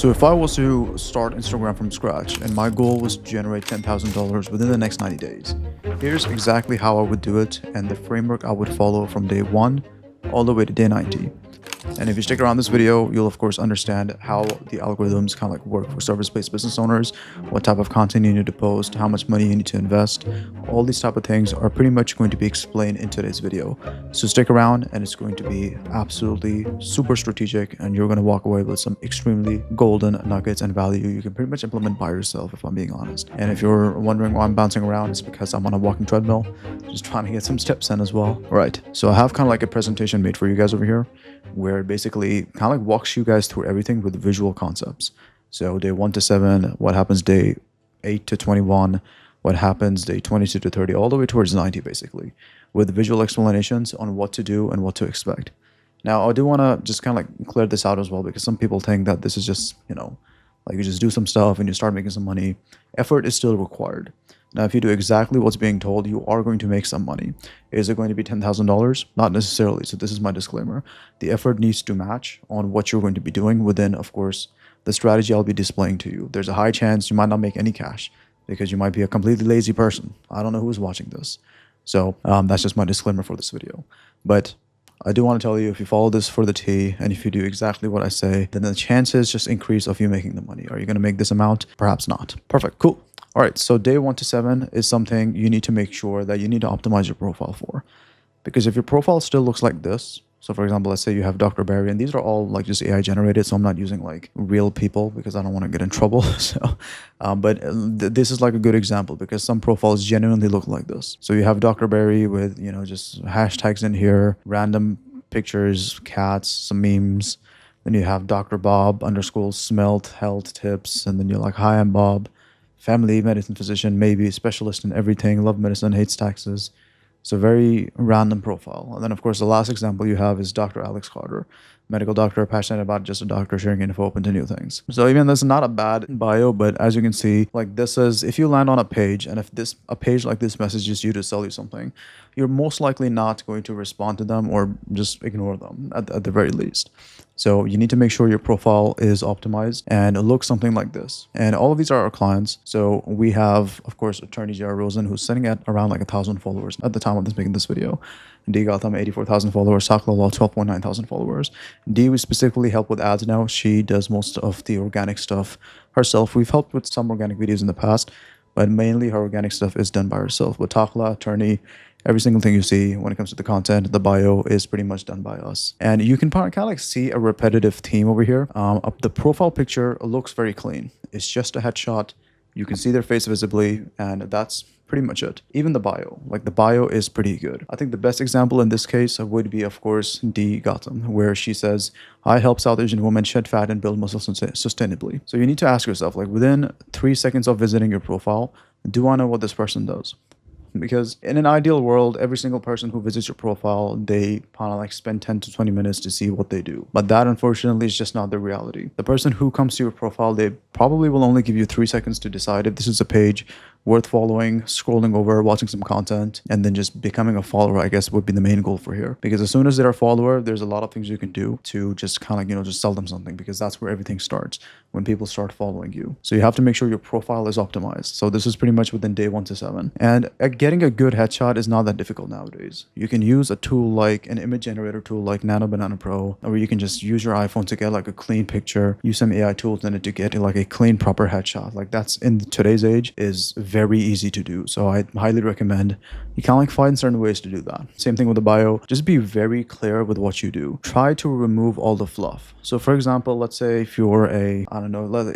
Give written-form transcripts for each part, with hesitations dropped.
So if I was to start Instagram from scratch and my goal was to generate $10,000 within the next 90 days, here's exactly how I would do it and the framework I would follow from day 1 all the way to day 90. And if you stick around this video, you'll of course understand how the algorithms kind of like work for service-based business owners, what type of content you need to post, how much money you need to invest. All these type of things are pretty much going to be explained in today's video. So stick around and it's going to be absolutely super strategic and you're going to walk away with some extremely golden nuggets and value you can pretty much implement by yourself, if I'm being honest. And if you're wondering why I'm bouncing around, it's because I'm on a walking treadmill, just trying to get some steps in as well. All right, so I have kind of like a presentation made for you guys over here, where it basically kind of like walks you guys through everything with visual concepts. So day 1 to 7, what happens day 8 to 21, what happens day 22 to 30, all the way towards 90 basically, with visual explanations on what to do and what to expect. Now, I do want to just kind of like clear this out as well, because some people think that this is just, like you just do some stuff and you start making some money. Effort is still required. Now, if you do exactly what's being told, you are going to make some money. Is it going to be $10,000? Not necessarily. So this is my disclaimer. The effort needs to match on what you're going to be doing within, of course, the strategy I'll be displaying to you. There's a high chance you might not make any cash because you might be a completely lazy person. I don't know who's watching this. So that's just my disclaimer for this video. But I do want to tell you, if you follow this for the T and if you do exactly what I say, then the chances just increase of you making the money. Are you going to make this amount? Perhaps not. Perfect. Cool. All right, so day 1 to 7 is something you need to make sure that you need to optimize your profile for. Because if your profile still looks like this, so for example, let's say you have Dr. Barry, and these are all like just AI generated, so I'm not using like real people because I don't want to get in trouble. This is like a good example because some profiles genuinely look like this. So you have Dr. Barry with, just hashtags in here, random pictures, cats, some memes. Then you have Dr. Bob _ smelt health tips, and then you're like, hi, I'm Bob. Family medicine physician, maybe specialist in everything, love medicine, hates taxes. So very random profile. And then of course the last example you have is Dr. Alex Carter, medical doctor, passionate about just a doctor, sharing info, open to new things. So even this is not a bad bio, but as you can see, like this is, if you land on a page and if a page like this messages you to sell you something, you're most likely not going to respond to them or just ignore them at the very least. So you need to make sure your profile is optimized and it looks something like this. And all of these are our clients. So we have, of course, attorney J.R. Rosen, who's sitting at around like 1,000 followers at the time of making this video. D. Gautam, 84,000 followers. Sakla Law, 12.9 thousand followers. D, we specifically help with ads now. She does most of the organic stuff herself. We've helped with some organic videos in the past, but mainly her organic stuff is done by herself. But Takla, attorney, every single thing you see when it comes to the content, the bio is pretty much done by us. And you can kind of like see a repetitive theme over here. The profile picture looks very clean. It's just a headshot. You can see their face visibly, and that's pretty much it. Even the bio, like the bio is pretty good. I think the best example in this case would be, of course, D. Gautam, where she says, I help South Asian women shed fat and build muscle sustainably. So you need to ask yourself, like within 3 seconds of visiting your profile, do I know what this person does? Because in an ideal world, every single person who visits your profile, they kind of like spend 10 to 20 minutes to see what they do. But that, unfortunately, is just not the reality. The person who comes to your profile, they probably will only give you 3 seconds to decide if this is a page worth following, scrolling over, watching some content, and then just becoming a follower, I guess, would be the main goal for here. Because as soon as they're a follower, there's a lot of things you can do to just kind of, just sell them something, because that's where everything starts, when people start following you. So you have to make sure your profile is optimized. So this is pretty much within day 1 to 7. And getting a good headshot is not that difficult nowadays. You can use a tool like an image generator tool like Nano Banana Pro, or you can just use your iPhone to get like a clean picture, use some AI tools in it to get like a clean, proper headshot. Like that's, in today's age, is very easy to do. So I highly recommend you can like find certain ways to do that. Same thing with the bio. Just be very clear with what you do. Try to remove all the fluff. So for example, let's say if you're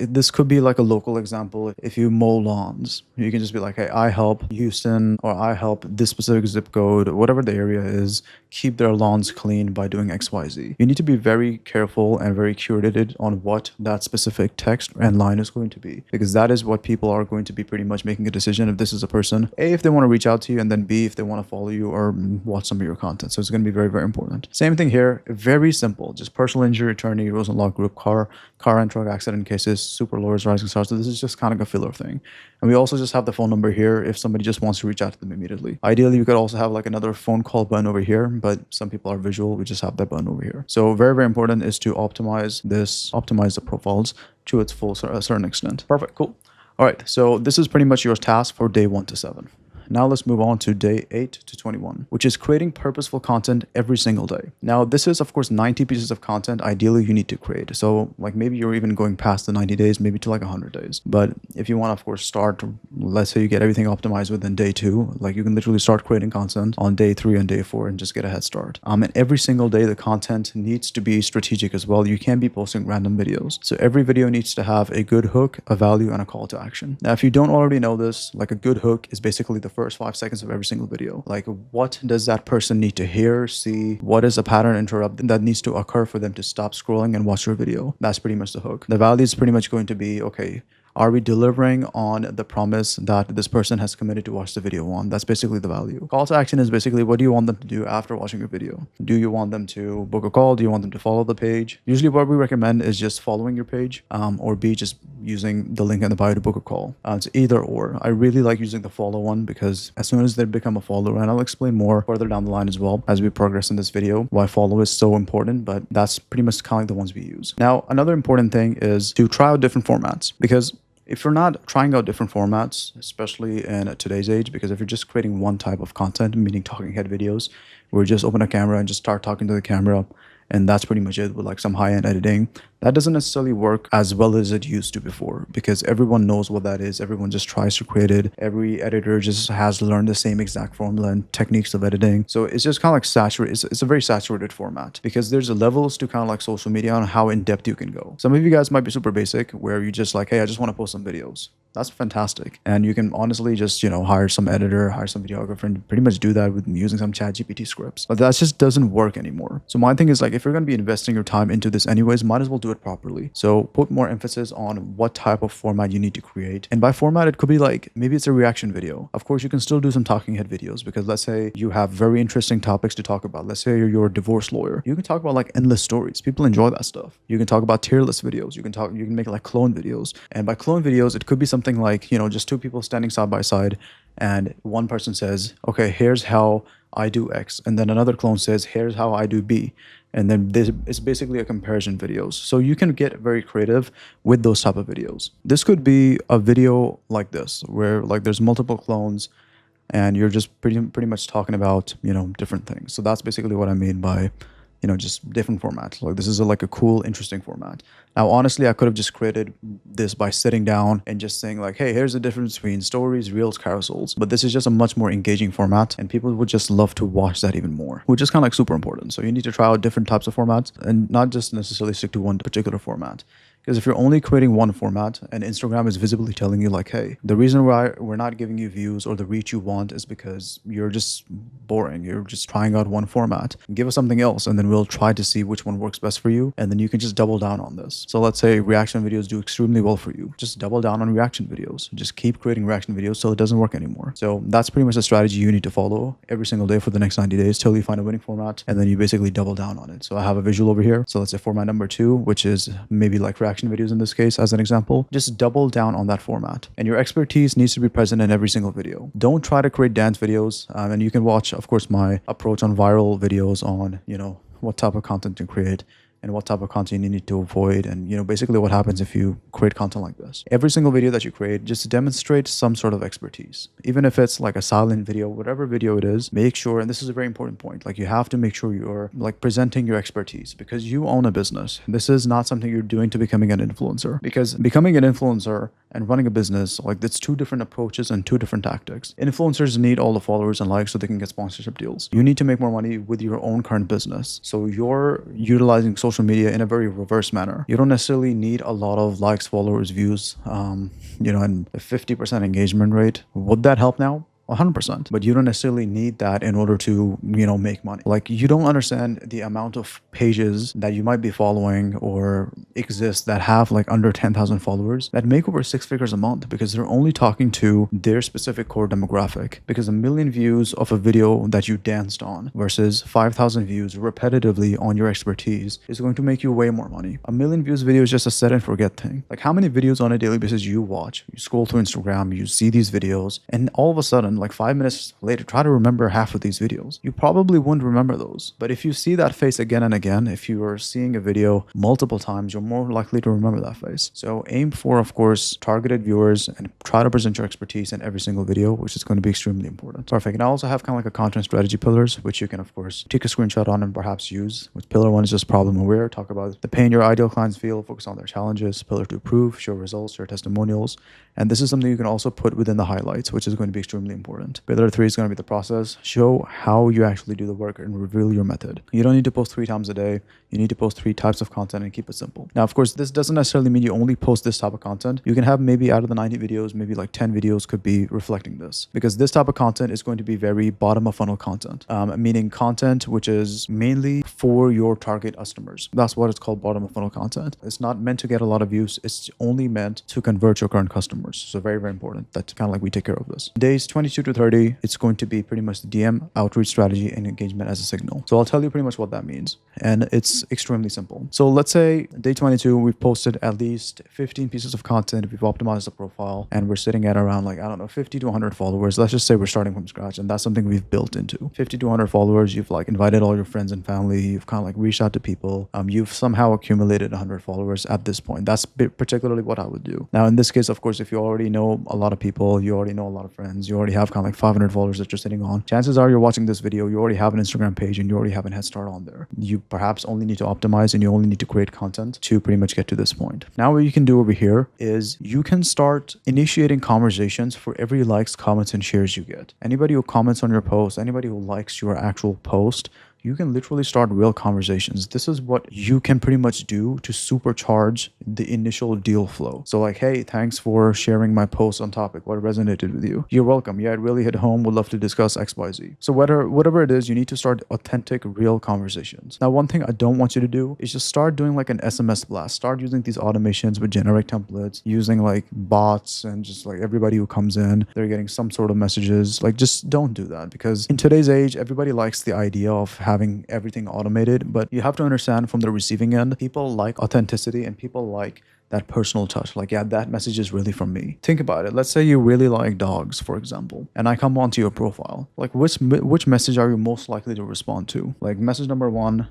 this could be like a local example. If you mow lawns, you can just be like, hey, I help Houston, or I help this specific zip code, whatever the area is, keep their lawns clean by doing XYZ. You need to be very careful and very curated on what that specific text and line is going to be, because that is what people are going to be pretty much making a decision if this is a person, A, if they want to reach out to you, and then and B, if they want to follow you or watch some of your content. So it's going to be very, very important. Same thing here. Very simple. Just personal injury attorney, rules and law group, car and truck accident cases, super lawyers, rising stars. So this is just kind of a filler thing. And we also just have the phone number here if somebody just wants to reach out to them immediately. Ideally, you could also have like another phone call button over here, but some people are visual. We just have that button over here. So very, very important is to optimize the profiles to its full a certain extent. Perfect. Cool. All right. So this is pretty much your task for day 1 to 7. Now let's move on to day 8 to 21, which is creating purposeful content every single day. Now this is of course 90 pieces of content ideally you need to create. So like maybe you're even going past the 90 days, maybe to like 100 days. But if you want to of course start, let's say you get everything optimized within day 2, like you can literally start creating content on day 3 and day 4 and just get a head start. And every single day the content needs to be strategic as well. You can't be posting random videos. So every video needs to have a good hook, a value, and a call to action. Now if you don't already know this, like a good hook is basically the first 5 seconds of every single video. Like what does that person need to hear, see? What is a pattern interrupt that needs to occur for them to stop scrolling and watch your video? That's pretty much the hook. The value is pretty much going to be, okay, are we delivering on the promise that this person has committed to watch the video on? That's basically the value. Call to action is basically what do you want them to do after watching your video? Do you want them to book a call? Do you want them to follow the page? Usually what we recommend is just following your page or B, just using the link in the bio to book a call. It's either or. I really like using the follow one because as soon as they become a follower, and I'll explain more further down the line as well as we progress in this video, why follow is so important, but that's pretty much kind of like the ones we use. Now, another important thing is to try out different formats because if you're not trying out different formats, especially in today's age, because if you're just creating one type of content, meaning talking head videos, where you just open a camera and just start talking to the camera, and that's pretty much it with like some high-end editing, that doesn't necessarily work as well as it used to before because everyone knows what that is. Everyone just tries to create it. Every editor just has learned the same exact formula and techniques of editing. So it's just kind of like saturated. It's a very saturated format because there's levels to kind of like social media on how in-depth you can go. Some of you guys might be super basic where you just like, hey, I just want to post some videos. That's fantastic. And you can honestly just, hire some editor, hire some videographer and pretty much do that with using some ChatGPT scripts. But that just doesn't work anymore. So my thing is like, if you're going to be investing your time into this anyways, might as well do it properly. So put more emphasis on what type of format you need to create. And by format, it could be like, maybe it's a reaction video. Of course, you can still do some talking head videos because let's say you have very interesting topics to talk about. Let's say you're a divorce lawyer. You can talk about like endless stories. People enjoy that stuff. You can talk about tier list videos. You can make like clone videos. And by clone videos, it could be something like, just two people standing side by side and one person says, okay, here's how I do X. And then another clone says, here's how I do B. And then this is basically a comparison videos. So you can get very creative with those type of videos. This could be a video like this, where like there's multiple clones and you're just pretty much talking about, different things. So that's basically what I mean by, just different formats. Like this is like a cool, interesting format. Now, honestly, I could have just created this by sitting down and just saying like, hey, here's the difference between stories, reels, carousels. But this is just a much more engaging format and people would just love to watch that even more, which is kind of like super important. So you need to try out different types of formats and not just necessarily stick to one particular format. Because if you're only creating one format and Instagram is visibly telling you like, hey, the reason why we're not giving you views or the reach you want is because you're just boring. You're just trying out one format. Give us something else and then we'll try to see which one works best for you. And then you can just double down on this. So let's say reaction videos do extremely well for you. Just double down on reaction videos. Just keep creating reaction videos till it doesn't work anymore. So that's pretty much the strategy you need to follow every single day for the next 90 days till you find a winning format. And then you basically double down on it. So I have a visual over here. So let's say format number 2, which is maybe like reaction videos in this case as an example. Just double down on that format and your expertise needs to be present in every single video. Don't try to create dance videos and you can watch of course my approach on viral videos on what type of content to create and what type of content you need to avoid and basically what happens if you create content like this. Every single video that you create, just demonstrate some sort of expertise. Even if it's like a silent video, whatever video it is, make sure, and this is a very important point, like you have to make sure you're like presenting your expertise because you own a business. This is not something you're doing to becoming an influencer because becoming an influencer and running a business, like that's two different approaches and two different tactics. Influencers need all the followers and likes so they can get sponsorship deals. You need to make more money with your own current business. So you're utilizing social media in a very reverse manner. You don't necessarily need a lot of likes, followers, views, and a 50% engagement rate. Would that help now? 100%. But you don't necessarily need that in order to, make money. Like, you don't understand the amount of pages that you might be following or exist that have like under 10,000 followers that make over 6 figures a month because they're only talking to their specific core demographic. Because a million views of a video that you danced on versus 5,000 views repetitively on your expertise is going to make you way more money. A million views video is just a set and forget thing. Like, how many videos on a daily basis you watch? You scroll through Instagram, you see these videos, and all of a sudden, like 5 minutes later, try to remember half of these videos. You probably wouldn't remember those. But if you see that face again and again, if you are seeing a video multiple times, you're more likely to remember that face. So aim for, of course, targeted viewers and try to present your expertise in every single video, which is going to be extremely important. Perfect. And I also have kind of like a content strategy pillars, which you can, of course, take a screenshot on and perhaps use. Which pillar one is just problem aware, talk about the pain your ideal clients feel, focus on their challenges. Pillar two, prove, show results, share testimonials. And this is something you can also put within the highlights, which is going to be extremely important. Pillar three is going to be the process. Show how you actually do the work and reveal your method. You don't need to post 3 times a day. You need to post 3 types of content and keep it simple. Now, of course, this doesn't necessarily mean you only post this type of content. You can have maybe out of the 90 videos, maybe like 10 videos could be reflecting this, because this type of content is going to be very bottom of funnel content, meaning content which is mainly for your target customers. That's what it's called, bottom of funnel content. It's not meant to get a lot of views. It's only meant to convert your current customers. So very, very important. That's kind of like we take care of this. Days 22 to 30, it's going to be pretty much the DM outreach strategy and engagement as a signal. So I'll tell you pretty much what that means. And it's extremely simple. So let's say day 22, we've posted at least 15 pieces of content. We've optimized the profile and we're sitting at around like, I don't know, 50 to 100 followers. Let's just say we're starting from scratch. And that's something we've built into 50 to 100 followers. You've like invited all your friends and family. You've kind of like reached out to people. You've somehow accumulated 100 followers at this point. That's particularly what I would do. Now, in this case, of course, if you already know a lot of people, you already know a lot of friends, you already have kind of like 500 followers that you're sitting on, chances are you're watching this video, you already have an Instagram page and you already have a head start on there. You perhaps only need to optimize and you only need to create content to pretty much get to this point. Now, what you can do over here is you can start initiating conversations for every likes, comments, and shares you get. Anybody who comments on your post, anybody who likes your actual post, you can literally start real conversations. This is what you can pretty much do to supercharge the initial deal flow. So like, hey, thanks for sharing my post on topic. What resonated with you? You're welcome. Yeah, it really hit home. Would love to discuss XYZ. So whatever it is, you need to start authentic, real conversations. Now, one thing I don't want you to do is just start doing like an SMS blast. Start using these automations with generic templates, using like bots and just like everybody who comes in, they're getting some sort of messages. Like, just don't do that, because in today's age, everybody likes the idea of having everything automated, but you have to understand from the receiving end, people like authenticity and people like that personal touch. Like, yeah, that message is really from me. Think about it. Let's say you really like dogs, for example, and I come onto your profile. Like, which message are you most likely to respond to? Like, message number 1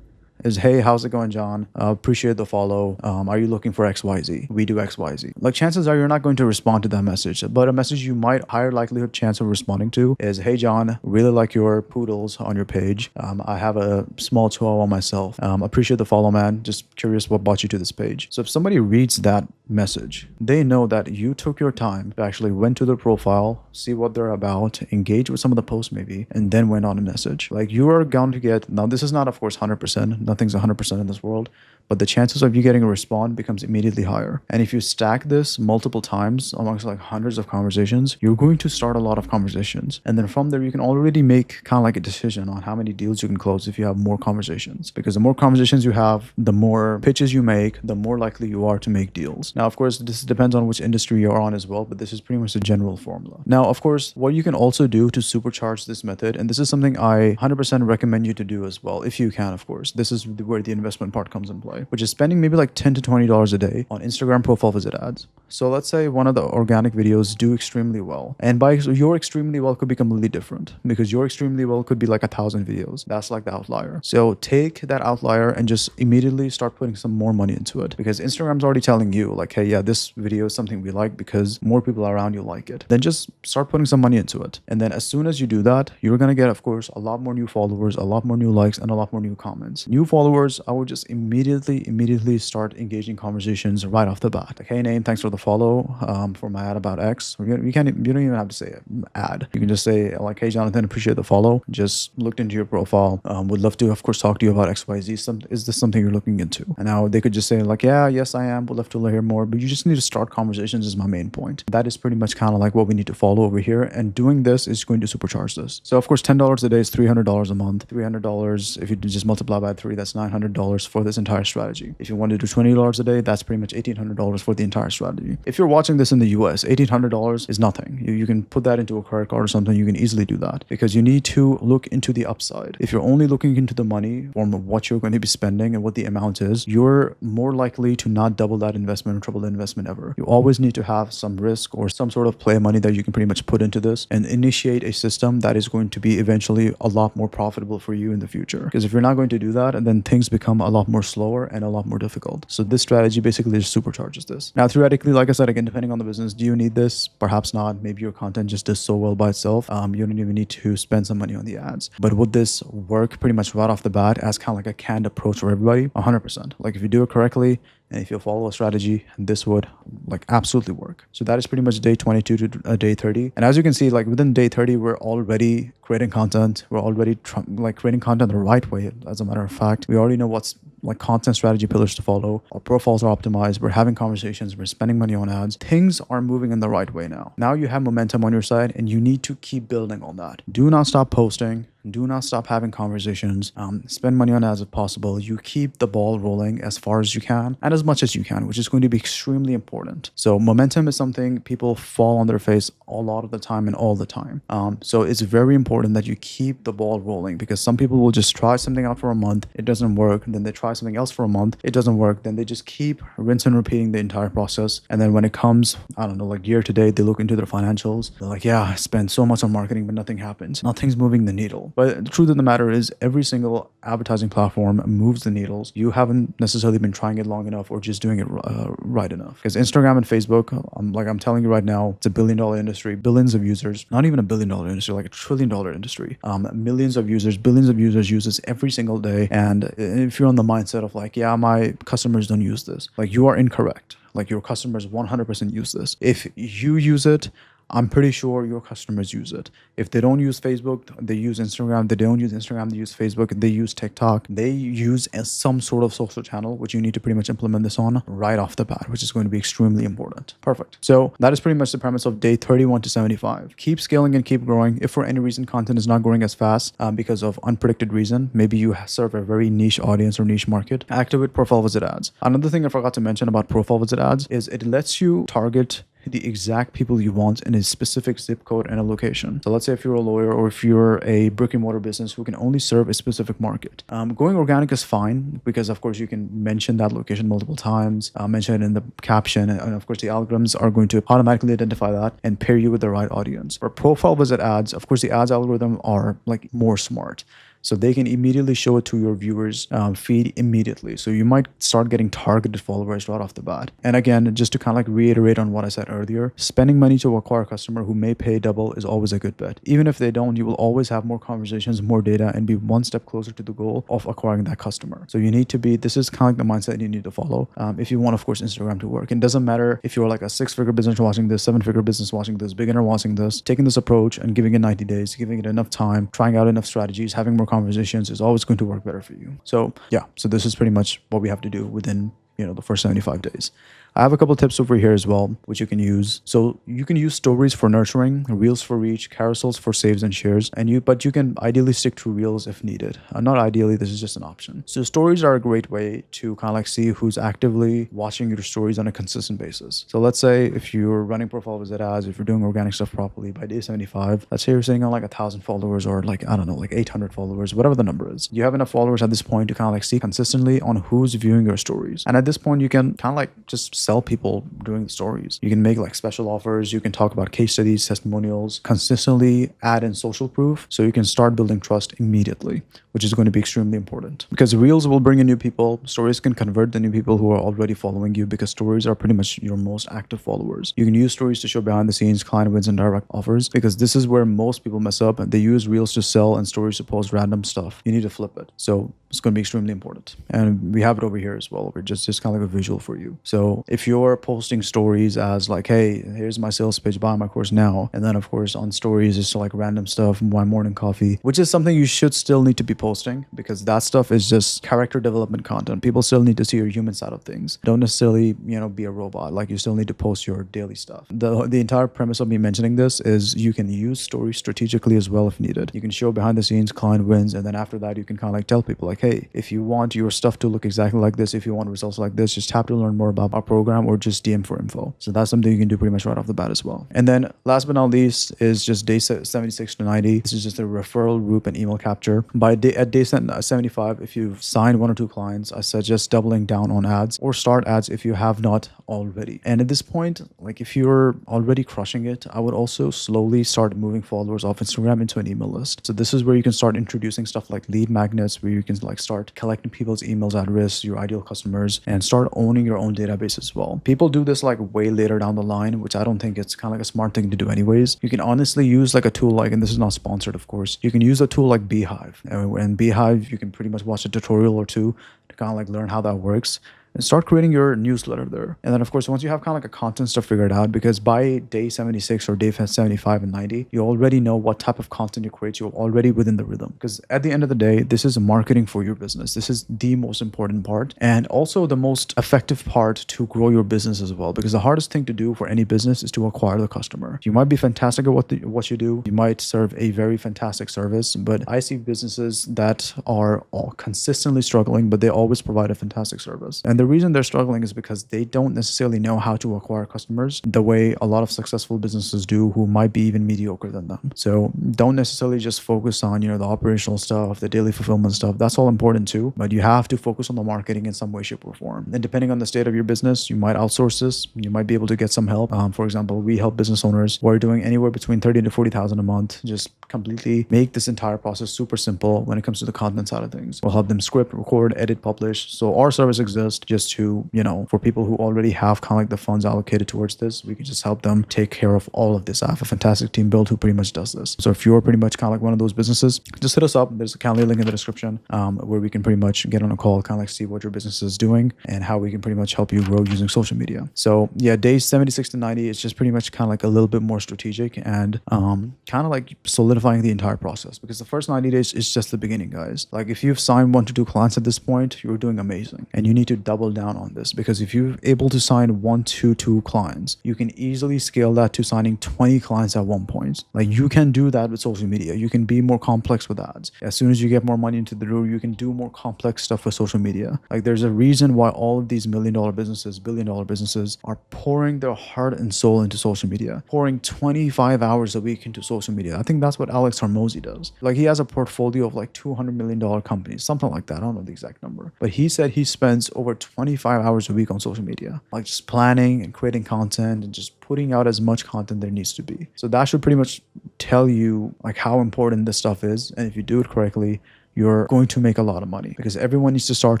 is, hey, how's it going, John? Appreciate the follow. Are you looking for XYZ? We do XYZ. Like, chances are you're not going to respond to that message, but a message you might higher likelihood chance of responding to is, hey, John, really like your poodles on your page. I have a small chihuahua myself. Appreciate the follow, man. Just curious what brought you to this page. So if somebody reads that message, they know that you took your time to actually went to their profile, see what they're about, engage with some of the posts maybe, and then went on a message. Like, you are going to get, now this is not, of course, 100%. Nothing's 100% in this world, but the chances of you getting a response becomes immediately higher. And if you stack this multiple times amongst like hundreds of conversations, you're going to start a lot of conversations. And then from there, you can already make kind of like a decision on how many deals you can close if you have more conversations. Because the more conversations you have, the more pitches you make, the more likely you are to make deals. Now, of course, this depends on which industry you're on as well, but this is pretty much the general formula. Now, of course, what you can also do to supercharge this method, and this is something I 100% recommend you to do as well, if you can, of course. This is where the investment part comes in play, which is spending maybe like $10 to $20 a day on Instagram profile visit ads. So let's say one of the organic videos do extremely well, and by your extremely well could be completely different, because your extremely well could be like 1,000 videos. That's like the outlier. So take that outlier and just immediately start putting some more money into it, because Instagram's already telling you like, hey, yeah, this video is something we like because more people around you like it. Then just start putting some money into it. And then as soon as you do that, you're going to get, of course, a lot more new followers, a lot more new likes, and a lot more new comments. New followers, I would just immediately start engaging conversations right off the bat. Like, hey, name, thanks for the follow for my ad about X. You don't even have to say ad. You can just say like, hey Jonathan, appreciate the follow. Just looked into your profile. Would love to, of course, talk to you about XYZ. Is this something you're looking into? And now they could just say like, yeah, yes, I am. Would love to hear more. But you just need to start conversations is my main point. That is pretty much kind of like what we need to follow over here. And doing this is going to supercharge this. So of course, $10 a day is $300 a month. $300, if you just multiply by 3, that's $900 for this entire strategy. If you want to do $20 a day, that's pretty much $1,800 for the entire strategy. If you're watching this in the US, $1,800 is nothing. You can put that into a credit card or something. You can easily do that because you need to look into the upside. If you're only looking into the money form of what you're going to be spending and what the amount is, you're more likely to not double that investment or triple the investment ever. You always need to have some risk or some sort of play money that you can pretty much put into this and initiate a system that is going to be eventually a lot more profitable for you in the future. Because if you're not going to do that, then things become a lot more slower and a lot more difficult. So this strategy basically just supercharges this. Now, theoretically, like I said, again, depending on the business, do you need this? Perhaps not. Maybe your content just does so well by itself. You don't even need to spend some money on the ads. But would this work pretty much right off the bat as kind of like a canned approach for everybody? 100%. Like if you do it correctly, and if you follow a strategy, this would like absolutely work. So that is pretty much day 22 to day 30. And as you can see, like within day 30, we're already creating content. We're already creating content the right way. As a matter of fact, we already know what's like content strategy pillars to follow. Our profiles are optimized. We're having conversations. We're spending money on ads. Things are moving in the right way now. Now you have momentum on your side and you need to keep building on that. Do not stop posting. Do not stop having conversations. Spend money on ads if possible. You keep the ball rolling as far as you can and as much as you can, which is going to be extremely important. So momentum is something people fall on their face a lot of the time and all the time. So it's very important that you keep the ball rolling because some people will just try something out for a month. It doesn't work. And then they try something else for a month. It doesn't work. Then they just keep rinse and repeating the entire process. And then when it comes, I don't know, like year to date, they look into their financials. They're like, yeah, I spent so much on marketing, but nothing happens. Nothing's moving the needle. But the truth of the matter is every single advertising platform moves the needles. You haven't necessarily been trying it long enough or just doing it right enough. Because Instagram and Facebook, I'm telling you right now, it's $1 billion industry, billions of users, not even $1 billion industry, like $1 trillion industry. Millions of users, billions of users use this every single day. And if you're on the mindset of like, yeah, my customers don't use this, like you are incorrect. Like your customers 100% use this. If you use it, I'm pretty sure your customers use it. If they don't use Facebook, they use Instagram. They don't use Instagram, they use Facebook. They use TikTok. They use some sort of social channel, which you need to pretty much implement this on right off the bat, which is going to be extremely important. Perfect. So that is pretty much the premise of day 31 to 75. Keep scaling and keep growing. If for any reason content is not growing as fast because of unpredicted reason, maybe you serve a very niche audience or niche market, activate profile visit ads. Another thing I forgot to mention about profile visit ads is it lets you target the exact people you want in a specific zip code and a location. So let's say if you're a lawyer or if you're a brick and mortar business who can only serve a specific market. Going organic is fine because of course you can mention that location multiple times, mention it in the caption, and of course the algorithms are going to automatically identify that and pair you with the right audience. For profile visit ads, of course the ads algorithm are like more smart. So they can immediately show it to your viewers feed immediately. So you might start getting targeted followers right off the bat. And again, just to kind of like reiterate on what I said earlier, spending money to acquire a customer who may pay double is always a good bet. Even if they don't, you will always have more conversations, more data, and be one step closer to the goal of acquiring that customer. So you need to be, this is kind of like the mindset you need to follow if you want, of course, Instagram to work. It doesn't matter if you're like a 6-figure business watching this, 7-figure business watching this, beginner watching this, taking this approach and giving it 90 days, giving it enough time, trying out enough strategies, having more conversations is always going to work better for you. So yeah, so this is pretty much what we have to do within, the first 75 days. I have a couple tips over here as well, which you can use. So you can use stories for nurturing, reels for reach, carousels for saves and shares, but you can ideally stick to reels if needed. Not ideally, this is just an option. So stories are a great way to kind of like see who's actively watching your stories on a consistent basis. So let's say if you're running profile visit ads, if you're doing organic stuff properly by day 75, let's say you're sitting on like 1,000 followers or like, I don't know, like 800 followers, whatever the number is. You have enough followers at this point to kind of like see consistently on who's viewing your stories. And at this point, you can kind of like just sell people doing the stories. You can make like special offers. You can talk about case studies, testimonials, consistently add in social proof. So you can start building trust immediately, which is going to be extremely important because reels will bring in new people. Stories can convert the new people who are already following you because stories are pretty much your most active followers. You can use stories to show behind the scenes client wins and direct offers because this is where most people mess up. They use reels to sell and stories to post random stuff. You need to flip it. So It's going to be extremely important. And we have it over here as well. We're just kind of like a visual for you. So if you're posting stories as like, hey, here's my sales page, buy my course now. And then of course on stories is like random stuff, my morning coffee, which is something you should still need to be posting because that stuff is just character development content. People still need to see your human side of things. Don't necessarily, be a robot. Like you still need to post your daily stuff. The entire premise of me mentioning this is you can use stories strategically as well if needed. You can show behind the scenes client wins, and then after that you can kind of like tell people like, hey, if you want your stuff to look exactly like this, if you want results like this, just tap to learn more about our program or just DM for info. So that's something you can do pretty much right off the bat as well. And then last but not least is just day 76 to 90. This is just a referral group and email capture. At day 75, if you've signed 1 or 2 clients, I suggest doubling down on ads or start ads if you have not already. And at this point, like if you're already crushing it, I would also slowly start moving followers off Instagram into an email list. So this is where you can start introducing stuff like lead magnets, where you can like start collecting people's emails address, your ideal customers, and start owning your own database as well. People do this like way later down the line, which I don't think it's kind of like a smart thing to do anyways. You can honestly use like a tool like, and this is not sponsored of course, you can use a tool like Beehive. And Beehive, you can pretty much watch a tutorial or two to kind of like learn how that works and start creating your newsletter there. And then of course, once you have kind of like a content stuff figured out, because by day 76 or day 75 and 90, you already know what type of content you create. You're already within the rhythm. Because at the end of the day, this is marketing for your business. This is the most important part and also the most effective part to grow your business as well. Because the hardest thing to do for any business is to acquire the customer. You might be fantastic at what you do. You might serve a very fantastic service, but I see businesses that are all consistently struggling, but they always provide a fantastic service. And the reason they're struggling is because they don't necessarily know how to acquire customers the way a lot of successful businesses do who might be even mediocre than them. So don't necessarily just focus on, the operational stuff, the daily fulfillment stuff. That's all important too, but you have to focus on the marketing in some way, shape, or form. And depending on the state of your business, you might outsource this. You might be able to get some help. For example, we help business owners who are doing anywhere between 30 to 40,000 a month, just completely make this entire process super simple when it comes to the content side of things. We'll help them script, record, edit, publish. So our service exists just to, for people who already have kind of like the funds allocated towards this. We can just help them take care of all of this. I have a fantastic team built who pretty much does this. So if you're pretty much kind of like one of those businesses, just hit us up. There's a Calendly link in the description where we can pretty much get on a call, kind of like see what your business is doing and how we can pretty much help you grow using social media. So yeah, days 76 to 90, it's just pretty much kind of like a little bit more strategic and kind of like solidifying the entire process, because the first 90 days is just the beginning, guys. Like if you've signed 1 to 2 clients at this point, you're doing amazing, and you need to double down on this, because if you're able to sign 1 to 2 clients, you can easily scale that to signing 20 clients at one point. Like you can do that with social media. You can be more complex with ads. As soon as you get more money into the door, you can do more complex stuff with social media. Like there's a reason why all of these $1 million businesses, $1 billion businesses are pouring their heart and soul into social media, pouring 25 hours a week into social media. I think that's what Alex Hormozi does. Like he has a portfolio of like $200 million companies, something like that. I don't know the exact number, but he said he spends over 25 hours a week on social media, like just planning and creating content and just putting out as much content there needs to be. So that should pretty much tell you like how important this stuff is. And if you do it correctly, you're going to make a lot of money, because everyone needs to start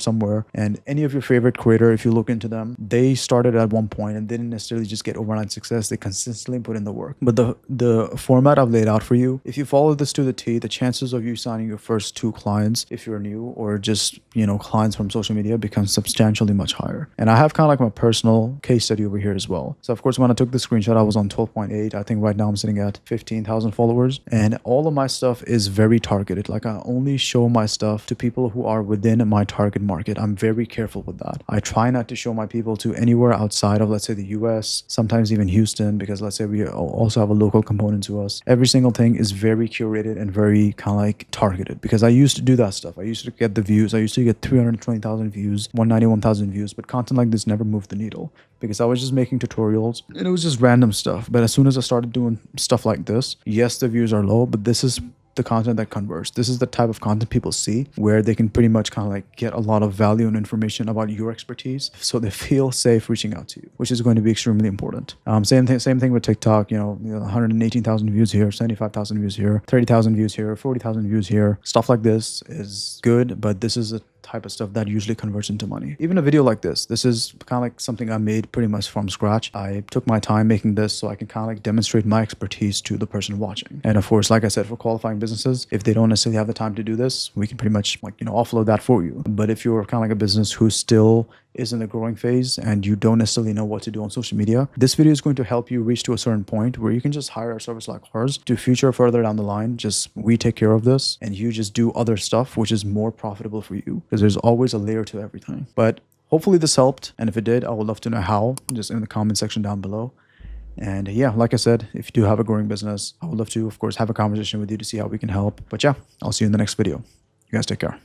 somewhere. And any of your favorite creator, if you look into them, they started at one point and didn't necessarily just get overnight success. They consistently put in the work. But the format I've laid out for you, if you follow this to the T, the chances of you signing your first 2 clients, if you're new, or just, clients from social media, becomes substantially much higher. And I have kind of like my personal case study over here as well. So of course, when I took the screenshot, I was on 12.8. I think right now I'm sitting at 15,000 followers, and all of my stuff is very targeted. Like I only show my stuff to people who are within my target market. I'm very careful with that. I try not to show my people to anywhere outside of, let's say, the US, sometimes even Houston, because let's say we also have a local component to us. Every single thing is very curated and very kind of like targeted, because I used to do that stuff. I used to get the views. I used to get 320,000 views, 191,000 views, but content like this never moved the needle, because I was just making tutorials and it was just random stuff. But as soon as I started doing stuff like this, yes, the views are low, but this is the content that converts. This is the type of content people see, where they can pretty much kind of like get a lot of value and information about your expertise, so they feel safe reaching out to you, which is going to be extremely important. Same thing with TikTok. 118,000 views here, 75,000 views here, 30,000 views here, 40,000 views here. Stuff like this is good, but this is type of stuff that usually converts into money. Even a video like this is kind of like something I made pretty much from scratch. I took my time making this so I can kind of like demonstrate my expertise to the person watching. And of course, like I said, for qualifying businesses, if they don't necessarily have the time to do this, we can pretty much like, offload that for you. But if you're kind of like a business who still is in the growing phase and you don't necessarily know what to do on social media, this video is going to help you reach to a certain point where you can just hire a service like ours to future further down the line. Just we take care of this and you just do other stuff, which is more profitable for you, because there's always a layer to everything. But hopefully this helped. And if it did, I would love to know how, just in the comment section down below. And yeah, like I said, if you do have a growing business, I would love to, of course, have a conversation with you to see how we can help. But yeah, I'll see you in the next video. You guys take care.